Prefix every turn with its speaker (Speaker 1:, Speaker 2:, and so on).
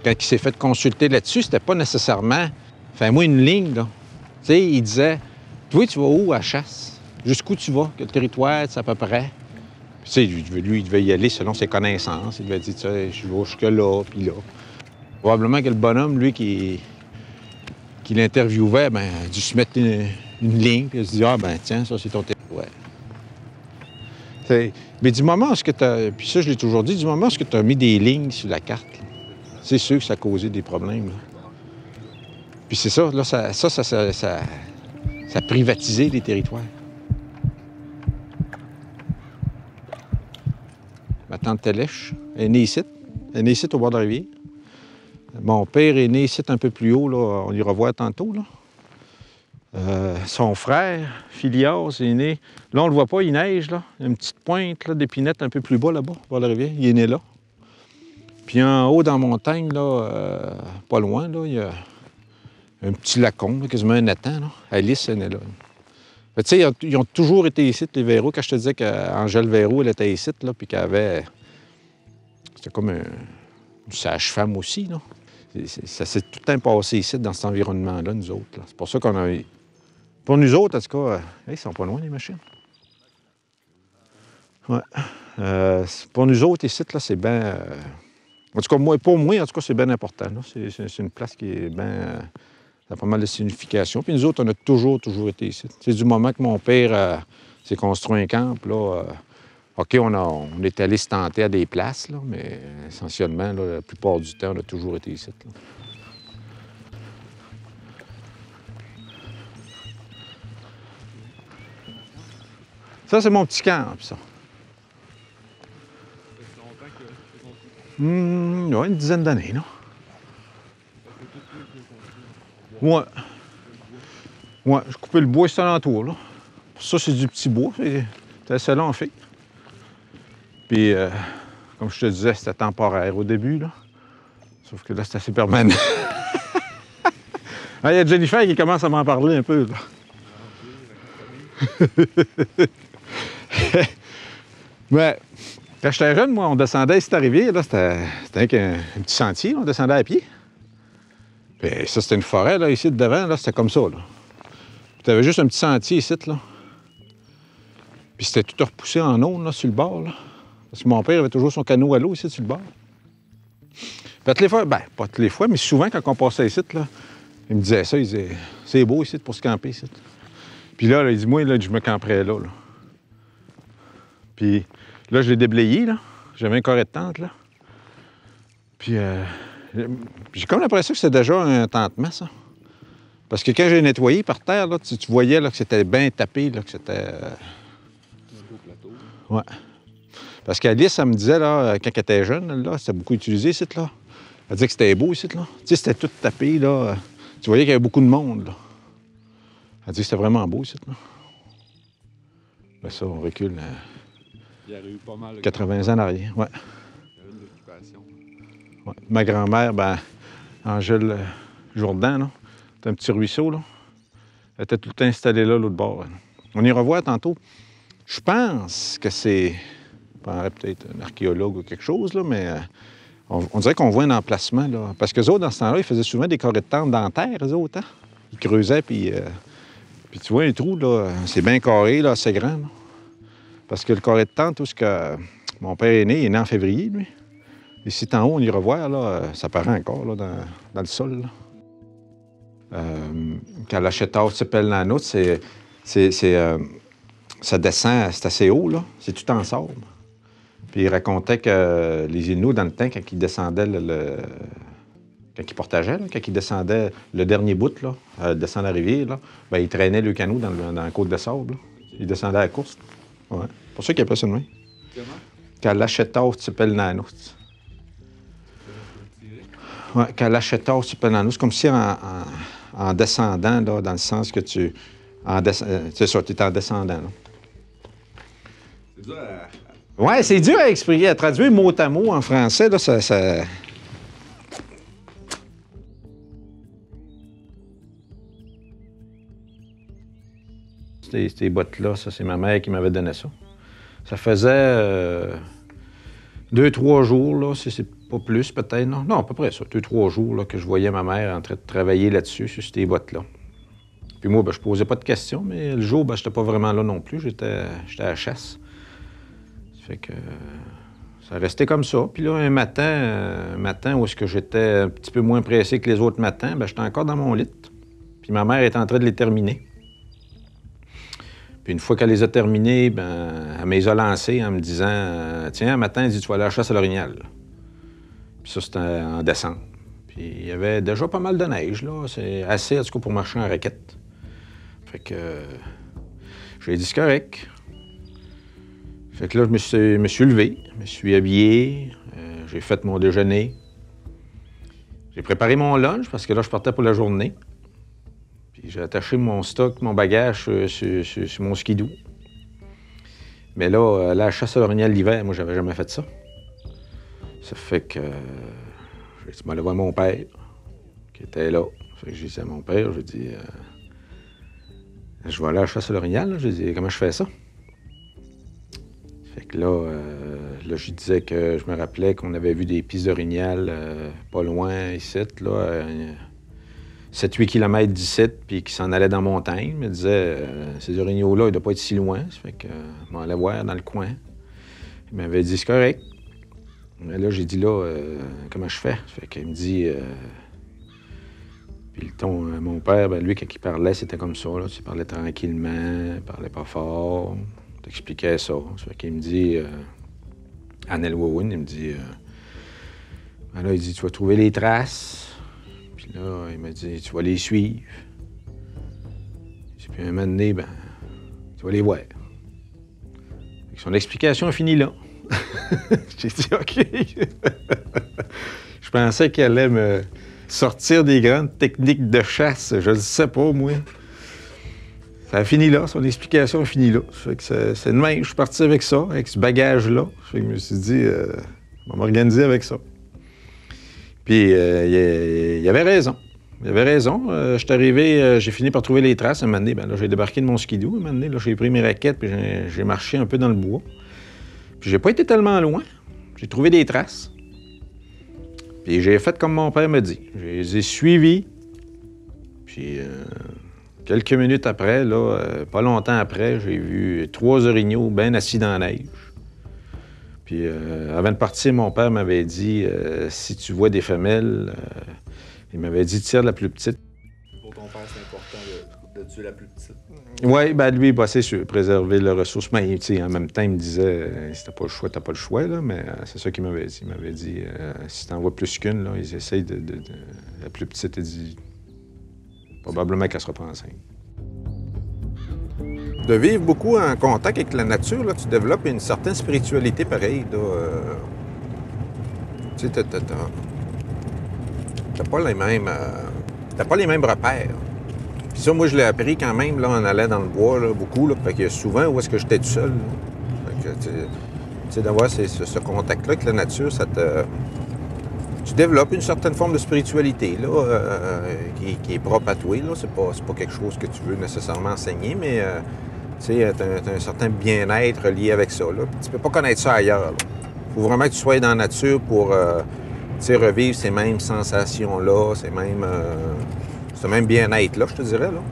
Speaker 1: Quand il s'est fait consulter là-dessus, c'était pas nécessairement « fais-moi une ligne », là. Tu sais, il disait « toi, tu vas où à chasse? Jusqu'où tu vas? Quel territoire, c'est à peu près? » Tu sais, lui, il devait y aller selon ses connaissances. Il devait dire « tu sais, je vais jusque-là, puis là. » Probablement que le bonhomme, lui, qui l'interviewait, ben, il a dû se mettre une ligne, puis il se dit « ah, ben tiens, ça, c'est ton territoire. » Mais du moment où tu as... Puis ça, je l'ai toujours dit, du moment où tu as mis des lignes sur la carte, c'est sûr que ça a causé des problèmes. Là. Puis c'est ça, là, ça a privatisé les territoires. Ma tante Télèche est née ici. Elle est née ici au bord de la rivière. Mon père est né ici un peu plus haut, là, on ira voir tantôt. Là. Son frère, Phileas, est né... Là, on le voit pas, il neige, là. Il y a une petite pointe d'épinette un peu plus bas, là-bas, au bord de la rivière. Il est né là. Puis en haut, dans la montagne, là, pas loin, là, il y a un petit lacon, là, quasiment un étang. Là. Alice est née là. Tu sais, ils ont toujours été ici, les Véro. Quand je te disais qu'Angèle Véro, elle était ici, là, puis qu'elle avait... C'était comme une sage-femme aussi, là. Ça s'est tout le temps passé ici, dans cet environnement-là, nous autres. Là. C'est pour ça qu'on a... Pour nous autres, en tout cas, ils sont pas loin, les machines. Ouais. Pour nous autres, ici, là, c'est bien... En tout cas, pour moi, en tout cas, c'est bien important. C'est une place qui est bien... ça a pas mal de signification. Puis nous autres, on a toujours été ici. C'est du moment que mon père s'est construit un camp, là... OK, on est allé se tenter à des places, là, mais essentiellement, là, la plupart du temps, on a toujours été ici. Là. Ça, c'est mon petit camp, ça. Ouais, une dizaine d'années, là. Ouais. Ouais, j'ai coupé le bois ici alentour, là. Ça, c'est du petit bois. C'est assez long, en fait. Puis, comme je te disais, c'était temporaire au début, là. Sauf que là, c'est assez permanent. Il y a Jennifer qui commence à m'en parler un peu, là. Mais quand j'étais jeune, moi, on descendait ici à la rivière, là, c'était un petit sentier, on descendait à pied. Puis ça, c'était une forêt, là, ici, devant, là, c'était comme ça, là. Tu avais juste un petit sentier ici, là. Puis c'était tout repoussé en eau, là, sur le bord, là. Parce que mon père avait toujours son canot à l'eau ici, sur le bord. Puis toutes les fois, ben, pas toutes les fois, mais souvent, quand on passait ici, là, il me disait ça, il disait, c'est beau ici pour se camper ici. Puis là, il dit, moi, là, je me camperais là. Puis là, je l'ai déblayé, là. J'avais un carré de tente, là. Puis j'ai comme l'impression que c'était déjà un tentement, ça. Parce que quand j'ai nettoyé par terre, là, tu voyais là, que c'était bien tapé, là, que c'était... Un beau plateau. Ouais. Parce qu'Alice, elle me disait, là, quand elle était jeune, là, c'était beaucoup utilisé, ici, là. Elle disait que c'était beau, ici, là. Tu sais, c'était tout tapé, là. Tu voyais qu'il y avait beaucoup de monde, là. Elle dit que c'était vraiment beau, ici, là. Là, ça, on recule... Il y aurait eu pas mal... 80 ans en arrière, ouais. Il y avait une occupation. Ouais. Ma grand-mère, ben, Angèle Jourdan, là, c'est un petit ruisseau, là. Elle était tout le temps installée là, l'autre bord. On ira voir tantôt. Je pense que c'est... Je prendrais peut-être un archéologue ou quelque chose, là, mais on dirait qu'on voit un emplacement, là. Parce qu'eux autres, dans ce temps-là, ils faisaient souvent des carrés de tente dans la terre, eux autres, hein? Ils creusaient, puis tu vois un trou, là, c'est bien carré, là, assez grand, là. Parce que le carré de tente, tout ce que mon père est né, il est né en février, lui. Ici, en haut, on ira voir, là, ça paraît encore, là, dans le sol, là. Quand la Chétard s'appelle la nôtre, ça descend, c'est assez haut, là. C'est tout en sable. Puis il racontait que les Inuits, dans le temps, quand ils descendaient quand ils portageaient, là, quand ils descendaient le dernier bout, là, descend la rivière, là, ben, ils traînaient le canot dans la côte de sable. Là. Ils descendaient à la course. Ouais. C'est pour ça qu'ils appellent ça de même. Comment? Quand la Chétard s'appelle la nôtre. Ouais, quand la Chétard s'appelle la nôtre, c'est comme si en descendant, là, dans le sens que tu... c'est ça, tu es en descendant. Là. C'est dur à... Oui, c'est dur à expliquer, à traduire mot à mot en français, là, ça... ces bottes-là. Ça, c'est ma mère qui m'avait donné ça. Ça faisait 2-3 jours, là, si c'est pas plus peut-être. Non, à peu près ça. 2-3 jours là, que je voyais ma mère en train de travailler là-dessus, sur ces bottes-là. Puis moi, ben, je posais pas de questions, mais le jour, ben, j'étais pas vraiment là non plus. J'étais à la chasse. Ça fait que ça restait comme ça. Puis là, un matin où est-ce que j'étais un petit peu moins pressé que les autres matins, ben, j'étais encore dans mon lit. Puis ma mère était en train de les terminer. Puis une fois qu'elle les a terminés, ben, elle me les a lancés en me disant « Tiens, un matin, elle dit, tu vas aller à la chasse à l'orignal. » Puis ça, c'était en décembre. Puis il y avait déjà pas mal de neige, là. C'est assez, en tout cas, pour marcher en raquette. Fait que j'ai dit « C'est correct. » Fait que là, je me suis levé, je me suis habillé, j'ai fait mon déjeuner. J'ai préparé mon lunch parce que là, je partais pour la journée. Puis j'ai attaché mon stock, mon bagage sur mon skidoo. Mais là, la chasse à l'orignal l'hiver, moi, j'avais jamais fait ça. Ça fait que j'ai dit, aller voir mon père, qui était là. Fait que j'ai dit à mon père, j'ai dit, je vais aller à la chasse à l'orignal. J'ai dit, comment je fais ça? Fait que là, je lui disais que je me rappelais qu'on avait vu des pistes d'orignal pas loin ici, là, 7-8 km d'ici, puis qui s'en allaient dans la montagne. Il me disait, ces orignaux-là, ils ne doivent pas être si loin. Ça fait que je m'en allais voir dans le coin. Il m'avait dit, c'est correct. Mais là, j'ai dit, là, comment je fais? Ça fait qu'il me dit, puis le ton, mon père, ben, lui, quand il parlait, c'était comme ça, là. Il parlait tranquillement, il parlait pas fort. T'expliquais ça. Ça fait qu'il me dit, Anel Wawin, il me dit, ben là, il dit, tu vas trouver les traces. Puis là, il m'a dit, tu vas les suivre. Puis un moment donné, ben, tu vas les voir. Son explication finit là. J'ai dit, OK. Je pensais qu'elle allait me sortir des grandes techniques de chasse. Je ne sais pas, moi. Ça a fini là, son explication a fini là. Ça fait que c'est de même, je suis parti avec ça, avec ce bagage-là. Ça fait que je me suis dit, on va m'organiser avec ça. Puis, il avait raison. Il avait raison. Je suis arrivé, j'ai fini par trouver les traces. Un moment donné, ben là, j'ai débarqué de mon skidoo. Un moment donné, là, j'ai pris mes raquettes, puis j'ai marché un peu dans le bois. Puis, j'ai pas été tellement loin. J'ai trouvé des traces. Puis, j'ai fait comme mon père me dit. Je les ai suivis. Puis, quelques minutes après, là, pas longtemps après, j'ai vu 3 orignaux bien assis dans la neige. Puis, avant de partir, mon père m'avait dit, si tu vois des femelles, il m'avait dit, tire la plus petite.
Speaker 2: Pour ton père, c'est important de tuer la plus petite.
Speaker 1: Oui, ben lui, bah, c'est sûr, préserver la ressource. Mais en même temps, il me disait, si t'as pas le choix, t'as pas le choix, là, mais c'est ça qu'il m'avait dit. Il m'avait dit, si t'en vois plus qu'une, là, ils essayent la plus petite, il dit, probablement qu'elle sera pas enceinte. De vivre beaucoup en contact avec la nature, là, tu développes une certaine spiritualité pareille. Tu sais, t'as pas les mêmes... t'as pas les mêmes repères. Puis ça, moi, je l'ai appris quand même, là, on allait dans le bois, là, beaucoup, là, fait que souvent, où est-ce que j'étais tout seul, là. Fait que, tu sais, d'avoir ce contact-là avec la nature, ça te... Tu développes une certaine forme de spiritualité, là, qui est propre à toi, là. C'est pas quelque chose que tu veux nécessairement enseigner, mais... tu sais, t'as un certain bien-être lié avec ça, là. Tu peux pas connaître ça ailleurs, Il faut vraiment que tu sois dans la nature pour, tu sais, revivre ces mêmes sensations-là, ce même bien-être-là, je te dirais, là.